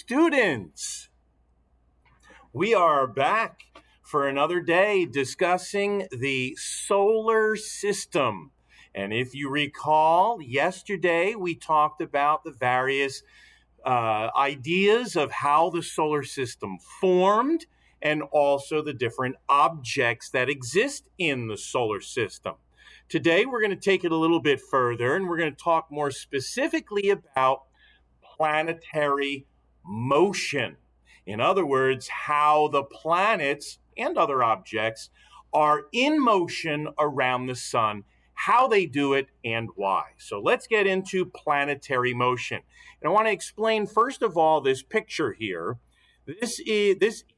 students. We are back for another day discussing the solar system. And if you recall, yesterday we talked about the various ideas of how the solar system formed and also the different objects that exist in the solar system. Today we're going to take it a little bit further and we're going to talk more specifically about planetary motion. In other words, how the planets and other objects are in motion around the sun, how they do it, and why. So let's get into planetary motion. And I want to explain, first of all, this picture here. This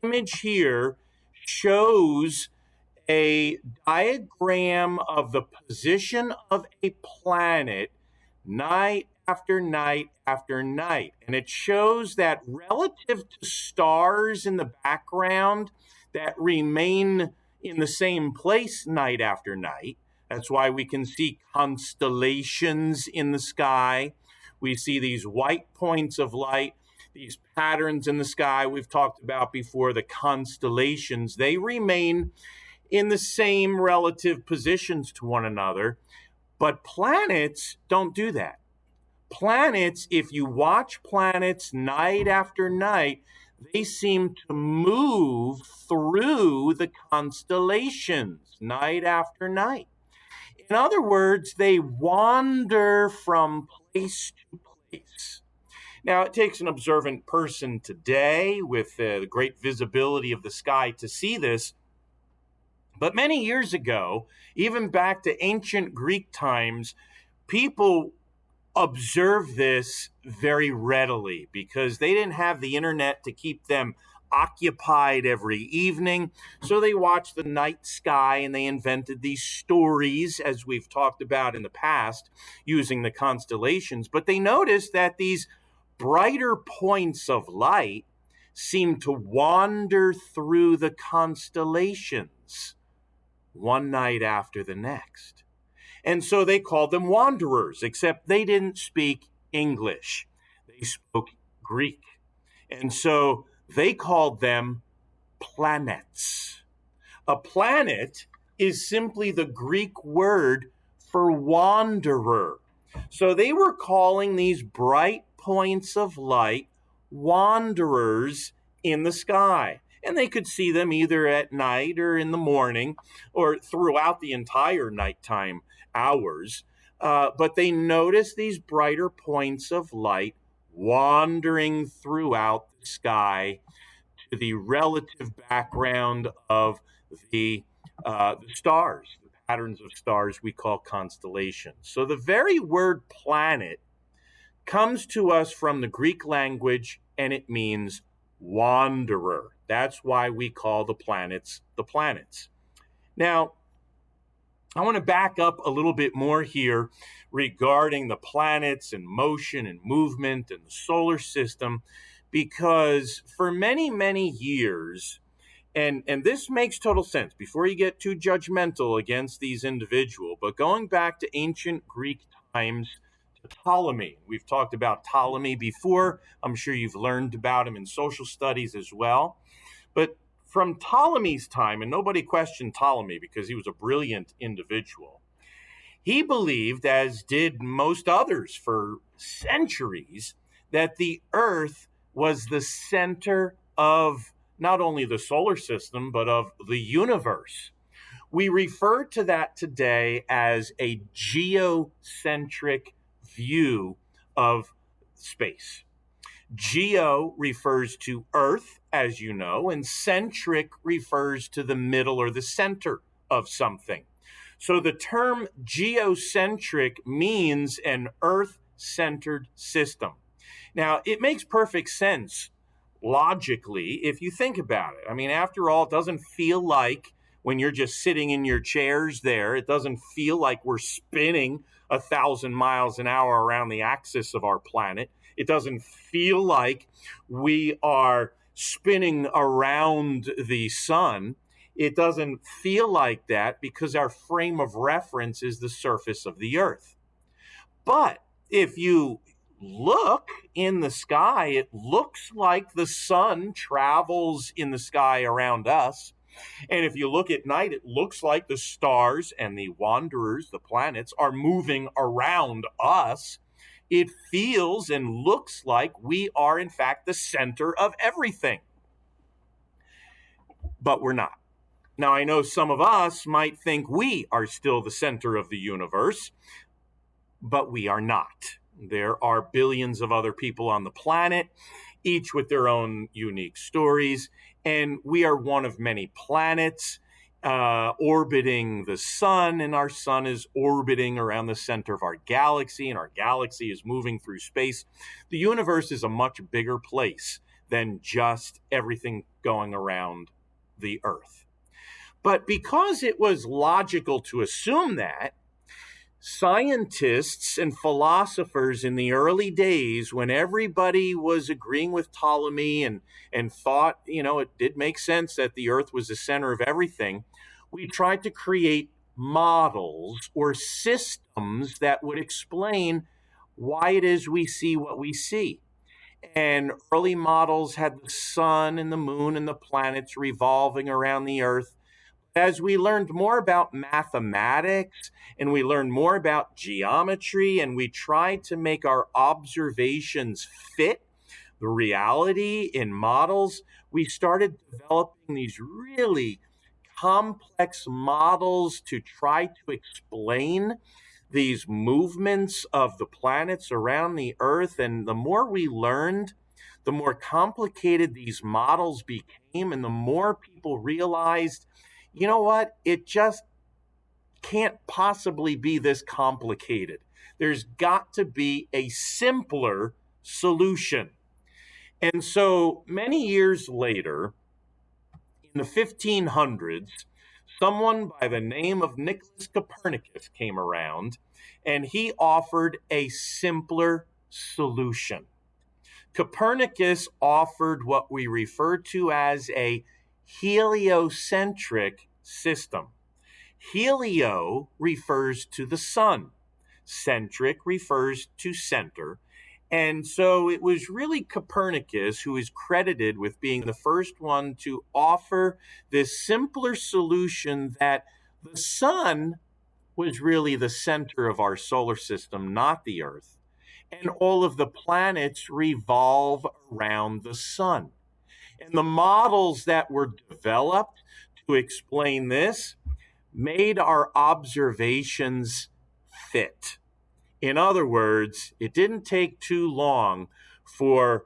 image here shows a diagram of the position of a planet night after night after night. And it shows that relative to stars in the background that remain in the same place night after night. That's why we can see constellations in the sky. We see these white points of light, these patterns in the sky we've talked about before, the constellations. They remain in the same relative positions to one another, but planets don't do that. Planets, if you watch planets night after night, they seem to move through the constellations night after night. In other words, they wander from place to place. Now, it takes an observant person today with the great visibility of the sky to see this. But many years ago, even back to ancient Greek times, people observed this very readily because they didn't have the internet to keep them occupied every evening. So they watched the night sky and they invented these stories, as we've talked about in the past, using the constellations. But they noticed that these brighter points of light seemed to wander through the constellations one night after the next. And so they called them wanderers, except they didn't speak English. They spoke Greek. And so they called them planets. A planet is simply the Greek word for wanderer. So they were calling these bright points of light wanderers in the sky. And they could see them either at night or in the morning or throughout the entire nighttime hours. But they noticed these brighter points of light wandering throughout the sky to the relative background of the stars, the patterns of stars we call constellations. So the very word planet comes to us from the Greek language, and it means wanderer. That's why we call the planets the planets. Now, I want to back up a little bit more here regarding the planets and motion and movement and the solar system, because for many, many years, and this makes total sense before you get too judgmental against these individuals, but going back to ancient Greek times, Ptolemy. We've talked about Ptolemy before. I'm sure you've learned about him in social studies as well. But from Ptolemy's time, and nobody questioned Ptolemy because he was a brilliant individual, he believed, as did most others for centuries, that the Earth was the center of not only the solar system, but of the universe. We refer to that today as a geocentric view of space. Geo refers to Earth, as you know, and centric refers to the middle or the center of something. So the term geocentric means an Earth-centered system. Now, it makes perfect sense logically if you think about it. I mean, after all, it doesn't feel like when you're just sitting in your chairs there, it doesn't feel like we're spinning 1,000 miles an hour around the axis of our planet. It doesn't feel like we are spinning around the sun. It doesn't feel like that because our frame of reference is the surface of the Earth. But if you look in the sky, it looks like the sun travels in the sky around us. And if you look at night, it looks like the stars and the wanderers, the planets, are moving around us. It feels and looks like we are, in fact, the center of everything. But we're not. Now, I know some of us might think we are still the center of the universe, but we are not. There are billions of other people on the planet, each with their own unique stories, and we are one of many planets orbiting the sun, and our sun is orbiting around the center of our galaxy, and our galaxy is moving through space. The universe is a much bigger place than just everything going around the Earth. But because it was logical to assume that, scientists and philosophers in the early days, when everybody was agreeing with Ptolemy and thought, it did make sense that the Earth was the center of everything, we tried to create models or systems that would explain why it is we see what we see. And early models had the sun and the moon and the planets revolving around the Earth. As we learned more about mathematics and we learned more about geometry and we tried to make our observations fit the reality in models, we started developing these really complex models to try to explain these movements of the planets around the Earth. And the more we learned, the more complicated these models became, and the more people realized, you know what? It just can't possibly be this complicated. There's got to be a simpler solution. And so many years later, in the 1500s, someone by the name of Nicholas Copernicus came around and he offered a simpler solution. Copernicus offered what we refer to as a heliocentric system. Helio refers to the sun. Centric refers to center. And so it was really Copernicus who is credited with being the first one to offer this simpler solution that the sun was really the center of our solar system, not the Earth. And all of the planets revolve around the sun. And the models that were developed to explain this made our observations fit. In other words, it didn't take too long for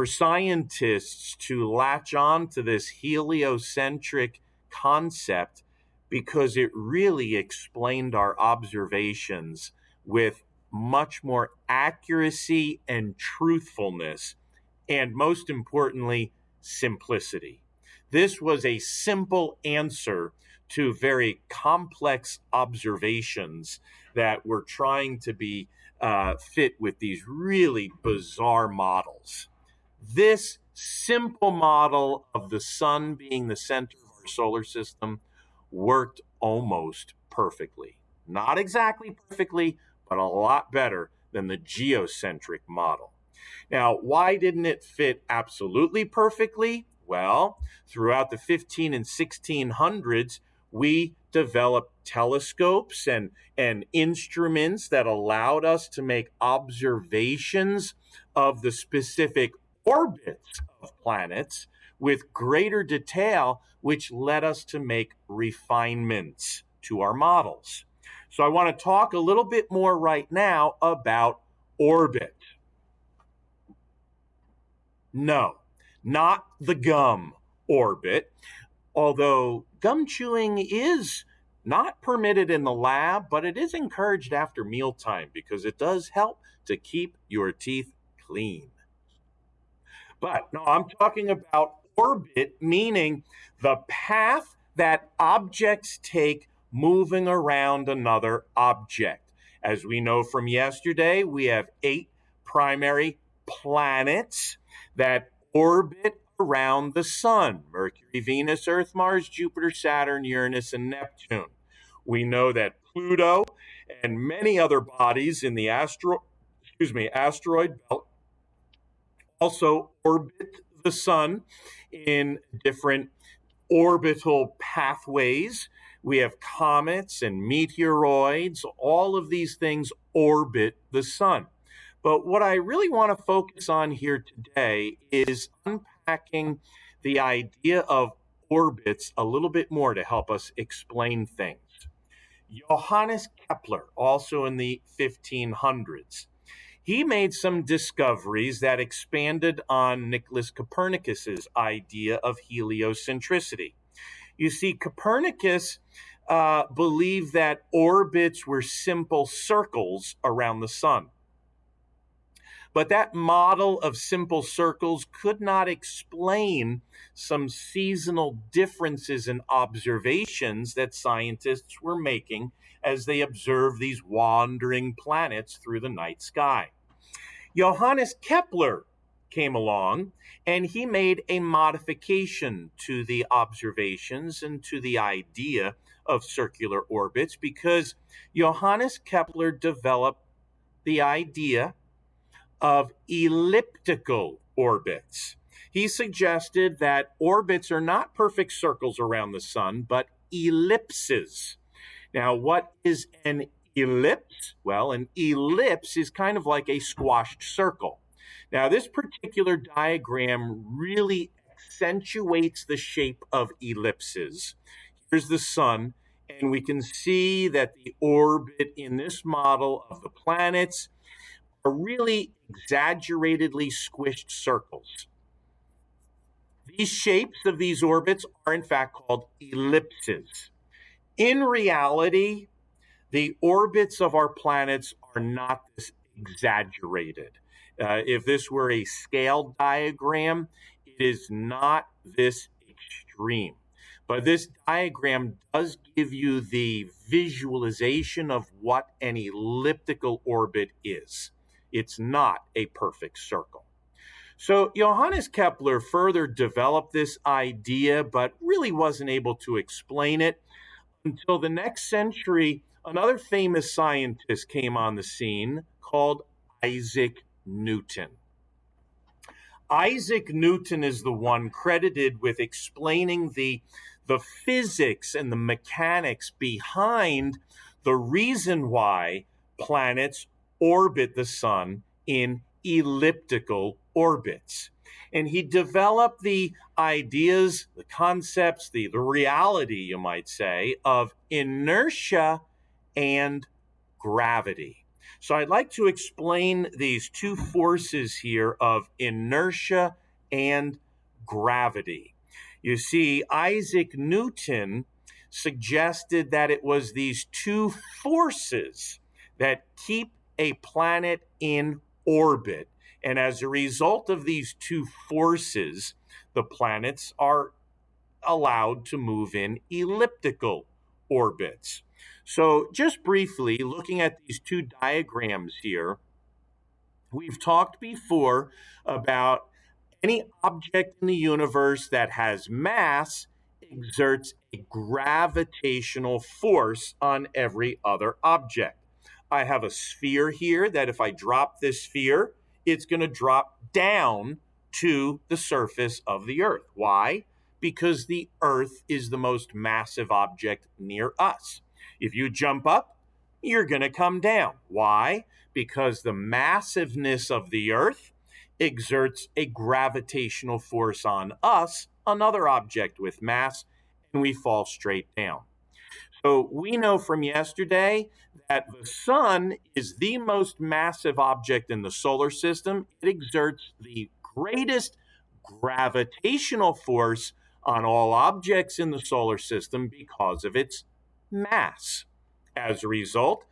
scientists to latch on to this heliocentric concept because it really explained our observations with much more accuracy and truthfulness, and most importantly, simplicity. This was a simple answer to very complex observations that were trying to be fit with these really bizarre models. This simple model of the sun being the center of our solar system worked almost perfectly. Not exactly perfectly, but a lot better than the geocentric model. Now, why didn't it fit absolutely perfectly? Well, throughout the 15 and 1600s, we developed telescopes and instruments that allowed us to make observations of the specific orbits of planets with greater detail, which led us to make refinements to our models. So I want to talk a little bit more right now about orbit. No, not the gum orbit, although gum chewing is not permitted in the lab, but it is encouraged after mealtime because it does help to keep your teeth clean. But no, I'm talking about orbit, meaning the path that objects take moving around another object. As we know from yesterday, we have 8 primary planets that orbit around the sun: Mercury, Venus, Earth, Mars, Jupiter, Saturn, Uranus, and Neptune. We know that Pluto and many other bodies in the asteroid belt also orbit the sun in different orbital pathways. We have comets and meteoroids. All of these things orbit the sun. But what I really want to focus on here today is unpacking the idea of orbits a little bit more to help us explain things. Johannes Kepler, also in the 1500s, he made some discoveries that expanded on Nicholas Copernicus's idea of heliocentricity. You see, Copernicus believed that orbits were simple circles around the sun. But that model of simple circles could not explain some seasonal differences in observations that scientists were making as they observed these wandering planets through the night sky. Johannes Kepler came along and he made a modification to the observations and to the idea of circular orbits because Johannes Kepler developed the idea of elliptical orbits. He suggested that orbits are not perfect circles around the sun, but ellipses. Now, what is an ellipse? Well, an ellipse is kind of like a squashed circle. Now, this particular diagram really accentuates the shape of ellipses. Here's the sun, and we can see that the orbit in this model of the planets are really exaggeratedly squished circles. These shapes of these orbits are in fact called ellipses. In reality, the orbits of our planets are not this exaggerated. If this were a scale diagram, it is not this extreme. But this diagram does give you the visualization of what an elliptical orbit is. It's not a perfect circle. So Johannes Kepler further developed this idea, but really wasn't able to explain it until the next century. Another famous scientist came on the scene called Isaac Newton. Isaac Newton is the one credited with explaining the physics and the mechanics behind the reason why planets orbit the sun in elliptical orbits. And he developed the ideas, the concepts, the reality, you might say, of inertia and gravity. So I'd like to explain these two forces here of inertia and gravity. You see, Isaac Newton suggested that it was these two forces that keep a planet in orbit. And as a result of these two forces, the planets are allowed to move in elliptical orbits. So just briefly, looking at these two diagrams here, we've talked before about any object in the universe that has mass exerts a gravitational force on every other object. I have a sphere here that if I drop this sphere, it's going to drop down to the surface of the Earth. Why? Because the Earth is the most massive object near us. If you jump up, you're going to come down. Why? Because the massiveness of the Earth exerts a gravitational force on us, another object with mass, and we fall straight down. So we know from yesterday that the sun is the most massive object in the solar system. It exerts the greatest gravitational force on all objects in the solar system because of its mass. As a result,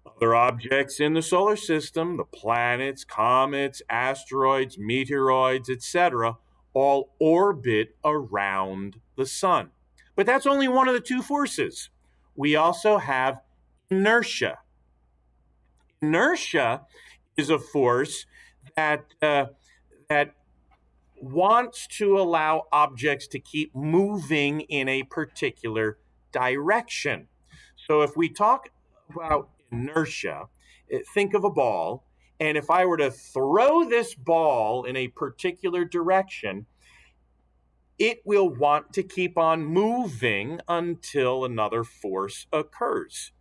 other objects in the solar system, the planets, comets, asteroids, meteoroids, etc., all orbit around the sun. But that's only one of the two forces. We also have inertia. Inertia is a force that wants to allow objects to keep moving in a particular direction. So if we talk about inertia, think of a ball, And if I were to throw this ball in a particular direction, it will want to keep on moving until another force occurs.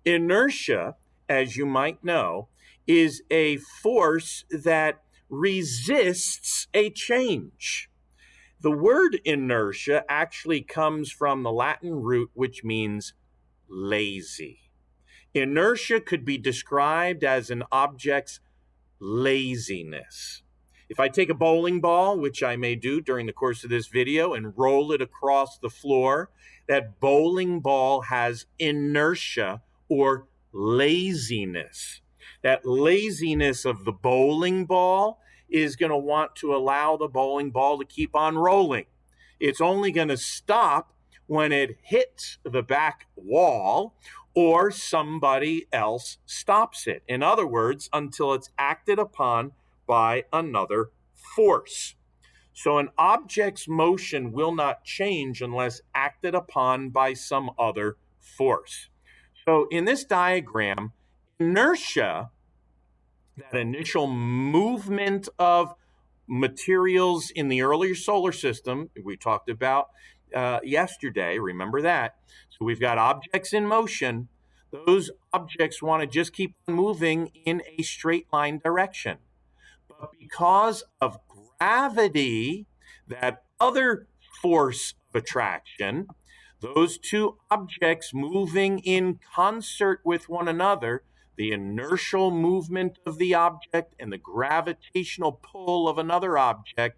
Inertia, as you might know, is a force that resists a change. The word inertia actually comes from the Latin root, which means lazy. Inertia could be described as an object's laziness. If I take a bowling ball, which I may do during the course of this video, and roll it across the floor, that bowling ball has inertia or laziness. That laziness of the bowling ball is going to want to allow the bowling ball to keep on rolling. It's only going to stop when it hits the back wall or somebody else stops it. In other words, until it's acted upon by another force. So an object's motion will not change unless acted upon by some other force. So in this diagram, inertia, that initial movement of materials in the earlier solar system we talked about yesterday, remember that. So we've got objects in motion. Those objects want to just keep moving in a straight line direction. But because of gravity, that other force of attraction, those two objects moving in concert with one another, the inertial movement of the object and the gravitational pull of another object,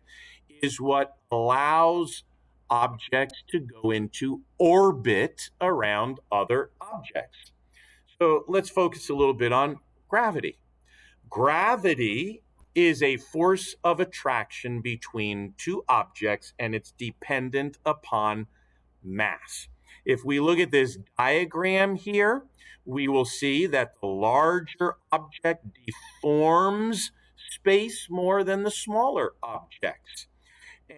is what allows objects to go into orbit around other objects. So let's focus a little bit on gravity. Gravity is a force of attraction between two objects, and it's dependent upon mass. If we look at this diagram here, we will see that the larger object deforms space more than the smaller objects.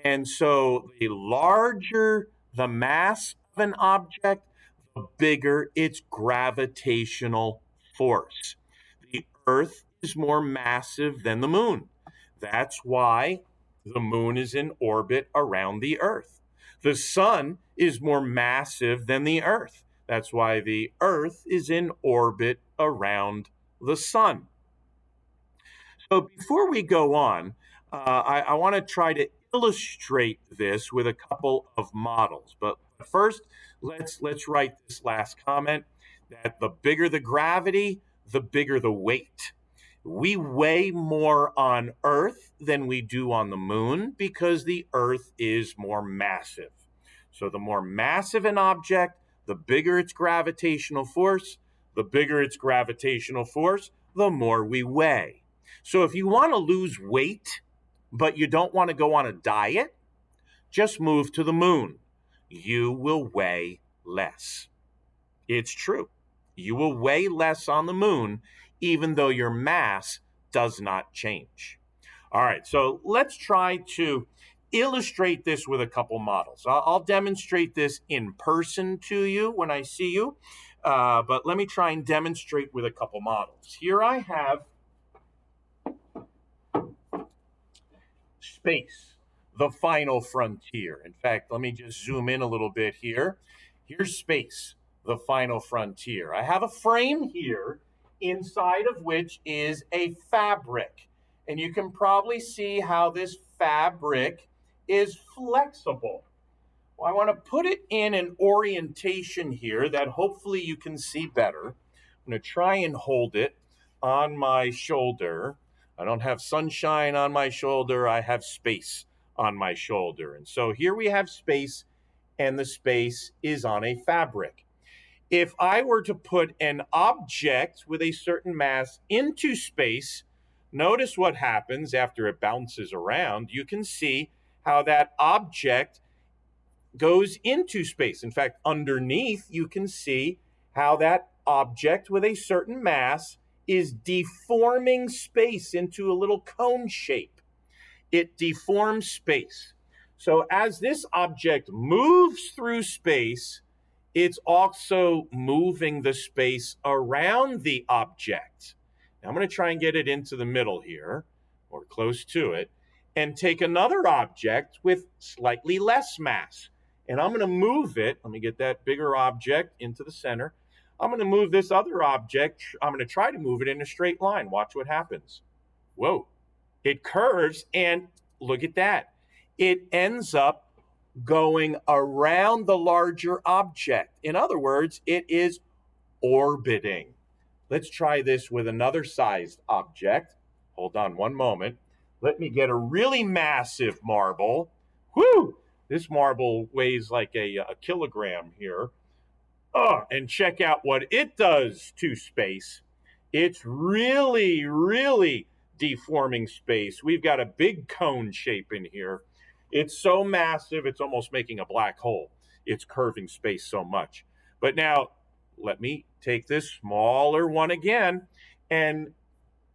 And so the larger the mass of an object, the bigger its gravitational force. The Earth is more massive than the moon. That's why the moon is in orbit around the Earth. The sun is more massive than the Earth. That's why the Earth is in orbit around the sun. So before we go on, I want to try to illustrate this with a couple of models. But first, let's write this last comment that the bigger the gravity, the bigger the weight. We weigh more on Earth than we do on the moon because the Earth is more massive. So the more massive an object, the bigger its gravitational force. The bigger its gravitational force, the more we weigh. So if you want to lose weight, but you don't want to go on a diet, just move to the moon. You will weigh less. It's true. You will weigh less on the moon, even though your mass does not change. All right, so let's try to illustrate this with a couple models. I'll demonstrate this in person to you when I see you, but let me try and demonstrate with a couple models. Here I have space, the final frontier. In fact, let me just zoom in a little bit here. Here's space, the final frontier. I have a frame here inside of which is a fabric. And you can probably see how this fabric is flexible. Well, I want to put it in an orientation here that hopefully you can see better. I'm going to try and hold it on my shoulder. I don't have sunshine on my shoulder. I have space on my shoulder. And so here we have space, and the space is on a fabric. If I were to put an object with a certain mass into space, notice what happens after it bounces around. You can see how that object goes into space. In fact, underneath, you can see how that object with a certain mass is deforming space into a little cone shape. It deforms space. So as this object moves through space, it's also moving the space around the object. Now I'm going to try and get it into the middle here, or close to it, and take another object with slightly less mass. And I'm going to move it. Let me get that bigger object into the center. I'm going to move this other object. I'm going to try to move it in a straight line. Watch what happens. Whoa. It curves, and look at that. It ends up going around the larger object. In other words, it is orbiting. Let's try this with another sized object. Hold on one moment. Let me get a really massive marble. Whew! This marble weighs like a kilogram here. Oh, and check out what it does to space. It's really, really deforming space. We've got a big cone shape in here. It's so massive, it's almost making a black hole. It's curving space so much. But now, let me take this smaller one again, and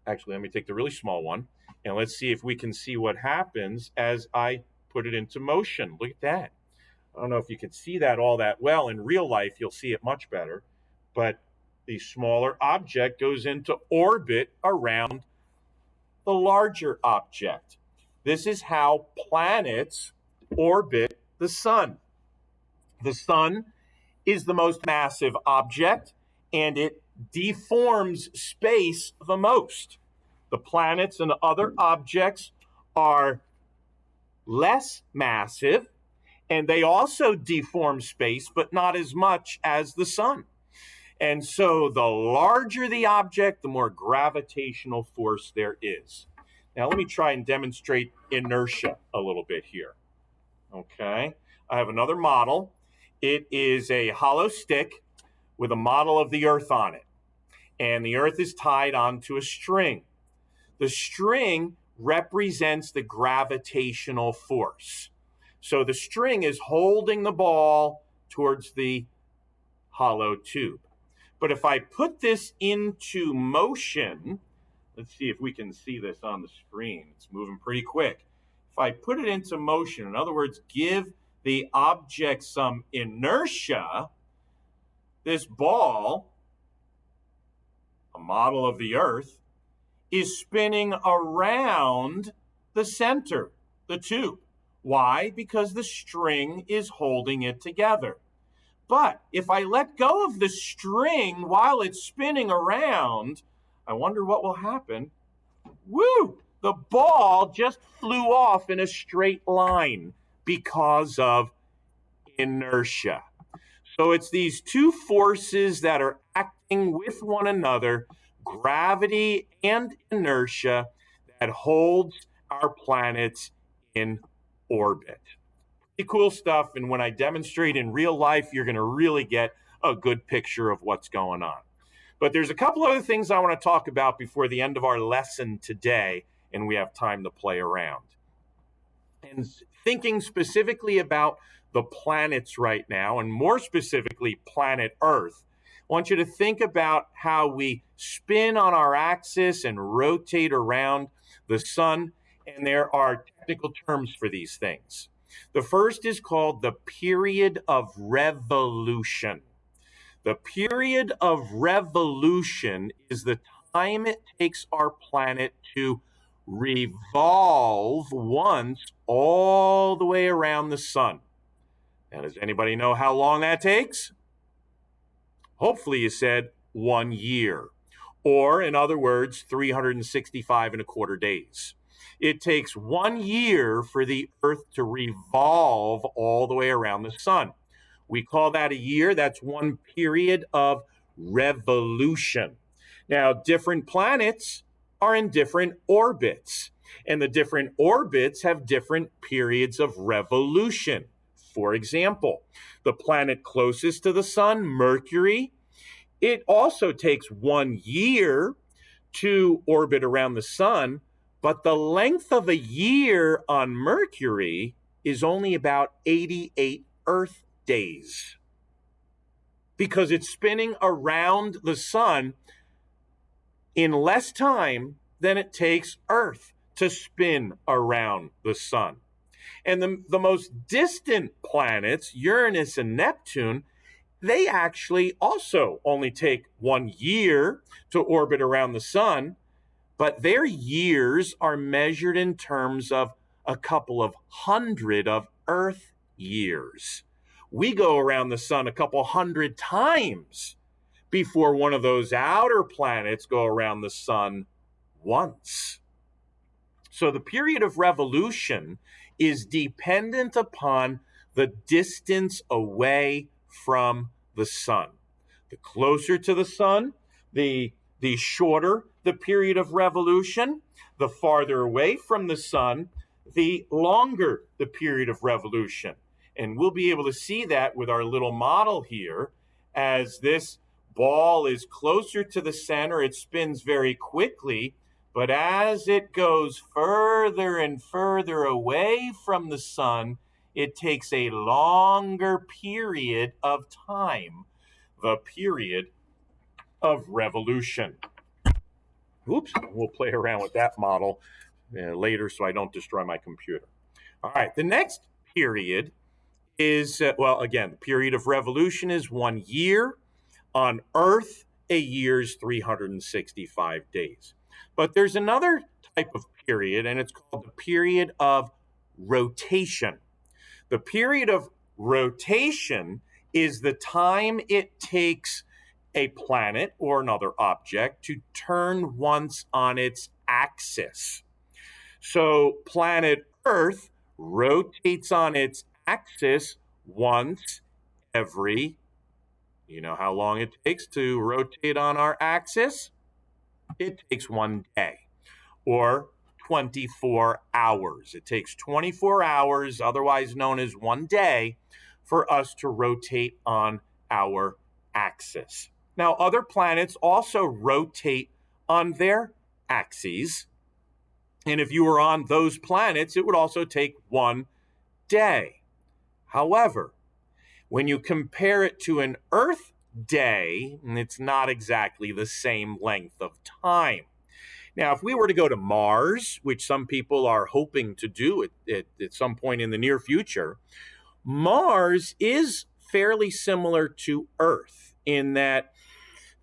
actually, let me take the really small one, and let's see if we can see what happens as I put it into motion. Look at that. I don't know if you can see that all that well. In real life, you'll see it much better. But the smaller object goes into orbit around the larger object. This is how planets orbit the sun. The sun is the most massive object, and it deforms space the most. The planets and other objects are less massive, and they also deform space, but not as much as the sun. And so the larger the object, the more gravitational force there is. Now let me try and demonstrate inertia a little bit here. Okay, I have another model. It is a hollow stick with a model of the Earth on it. And the Earth is tied onto a string. The string represents the gravitational force. So the string is holding the ball towards the hollow tube. But if I put this into motion, let's see if we can see this on the screen. It's moving pretty quick. If I put it into motion, in other words, give the object some inertia, this ball, a model of the Earth, is spinning around the center, the tube. Why? Because the string is holding it together. But if I let go of the string while it's spinning around, I wonder what will happen. Woo! The ball just flew off in a straight line because of inertia. So it's these two forces that are acting with one another, gravity and inertia, that holds our planets in orbit. Pretty cool stuff, and when I demonstrate in real life, you're going to really get a good picture of what's going on. But there's a couple other things I want to talk about before the end of our lesson today, and we have time to play around. And thinking specifically about the planets right now, and more specifically planet Earth, I want you to think about how we spin on our axis and rotate around the sun, and there are technical terms for these things. The first is called the period of revolution. The period of revolution is the time it takes our planet to revolve once all the way around the sun. Now, does anybody know how long that takes? Hopefully you said 1 year, or in other words, 365 and a quarter days. It takes 1 year for the Earth to revolve all the way around the sun. We call that a year. That's one period of revolution. Now, different planets are in different orbits, and the different orbits have different periods of revolution. For example, the planet closest to the sun, Mercury, it also takes 1 year to orbit around the sun, but the length of a year on Mercury is only about 88 Earth days, because it's spinning around the sun in less time than it takes Earth to spin around the sun. And the most distant planets, Uranus and Neptune, they actually also only take 1 year to orbit around the sun, but their years are measured in terms of a couple of hundred of Earth years. We go around the sun a couple hundred times before one of those outer planets go around the sun once. So the period of revolution is dependent upon the distance away from the sun. The closer to the sun, the shorter the period of revolution. The farther away from the sun, the longer the period of revolution. And we'll be able to see that with our little model here. As this ball is closer to the center, it spins very quickly. But as it goes further and further away from the sun, it takes a longer period of time, the period of revolution. Oops, we'll play around with that model later so I don't destroy my computer. All right, the next period is, well, again, the period of revolution is 1 year. On Earth, a year's 365 days. But there's another type of period, and it's called the period of rotation. The period of rotation is the time it takes a planet or another object to turn once on its axis. So planet Earth rotates on its axis once every, you know how long it takes to rotate on our axis? It takes 1 day or 24 hours. It takes 24 hours, otherwise known as 1 day, for us to rotate on our axis. Now, other planets also rotate on their axes. And if you were on those planets, it would also take 1 day. However, when you compare it to an Earth day, it's not exactly the same length of time. Now, if we were to go to Mars, which some people are hoping to do at some point in the near future, Mars is fairly similar to Earth in that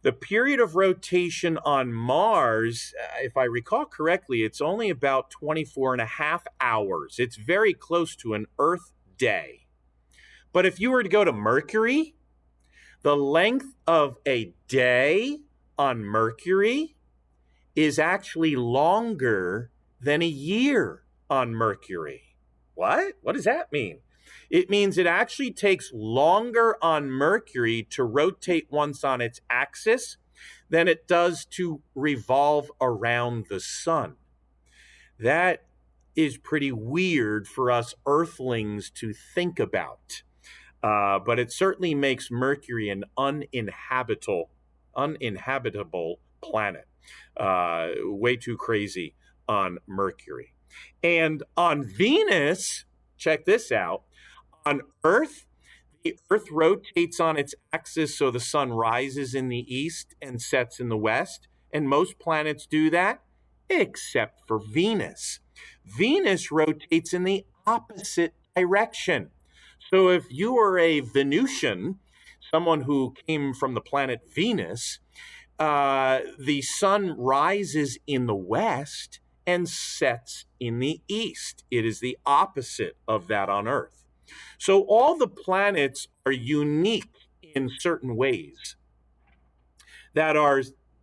the period of rotation on Mars, if I recall correctly, it's only about 24 and a half hours. It's very close to an Earth day. But if you were to go to Mercury, the length of a day on Mercury is actually longer than a year on Mercury. What? What does that mean? It means it actually takes longer on Mercury to rotate once on its axis than it does to revolve around the sun. That is pretty weird for us Earthlings to think about. But it certainly makes Mercury an uninhabitable planet. Way too crazy on Mercury. And on Venus, check this out, on Earth, the Earth rotates on its axis so the sun rises in the east and sets in the west. And most planets do that, except for Venus. Venus rotates in the opposite direction. So if you are a Venusian, someone who came from the planet Venus, the sun rises in the west and sets in the east. It is the opposite of that on Earth. So all the planets are unique in certain ways that are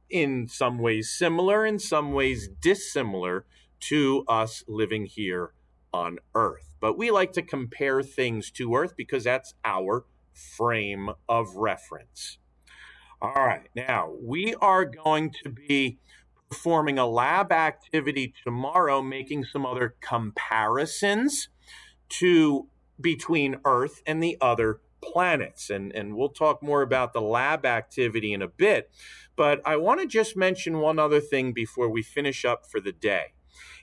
in some ways similar, in some ways dissimilar to us living here on Earth. But we like to compare things to Earth because that's our frame of reference. All right, now we are going to be performing a lab activity tomorrow, making some other comparisons between Earth and the other planets. And we'll talk more about the lab activity in a bit. But I want to just mention one other thing before we finish up for the day.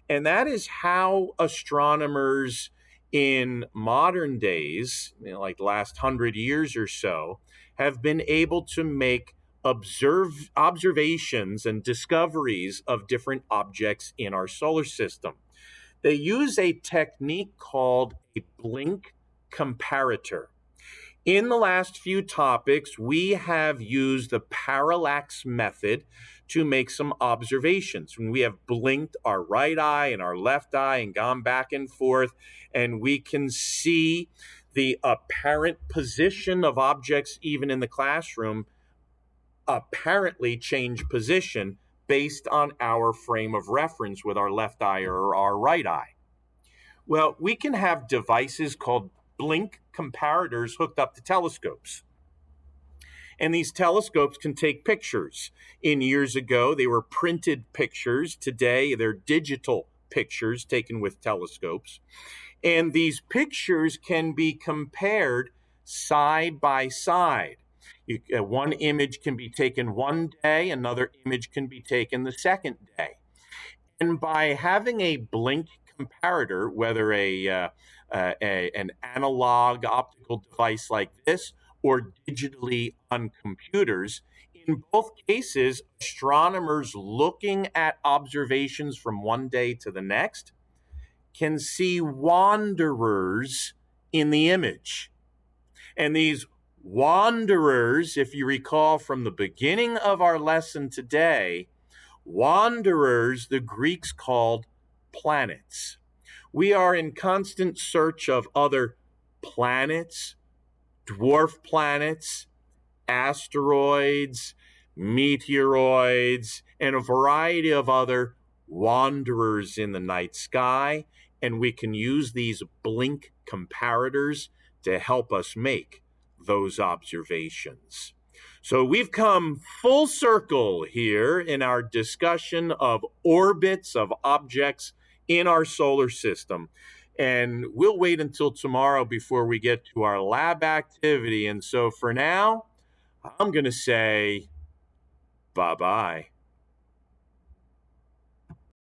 And that is how astronomers in modern days, like the last 100 years or so, have been able to make observations and discoveries of different objects in our solar system. They use a technique called a blink comparator. In the last few topics, we have used the parallax method to make some observations. When we have blinked our right eye and our left eye and gone back and forth, and we can see the apparent position of objects, even in the classroom, apparently change position based on our frame of reference with our left eye or our right eye. Well, we can have devices called blink comparators hooked up to telescopes. And these telescopes can take pictures. In years ago, they were printed pictures. Today, they're digital pictures taken with telescopes. And these pictures can be compared side by side. One image can be taken one day, another image can be taken the second day. And by having a blink comparator, whether an analog optical device like this or digitally on computers, in both cases, astronomers looking at observations from one day to the next can see wanderers in the image. And these wanderers, if you recall from the beginning of our lesson today, wanderers, the Greeks called planets. We are in constant search of other planets, dwarf planets, asteroids, meteoroids, and a variety of other wanderers in the night sky. And we can use these blink comparators to help us make those observations. So we've come full circle here in our discussion of orbits of objects in our solar system. And we'll wait until tomorrow before we get to our lab activity. And so for now, I'm going to say bye-bye.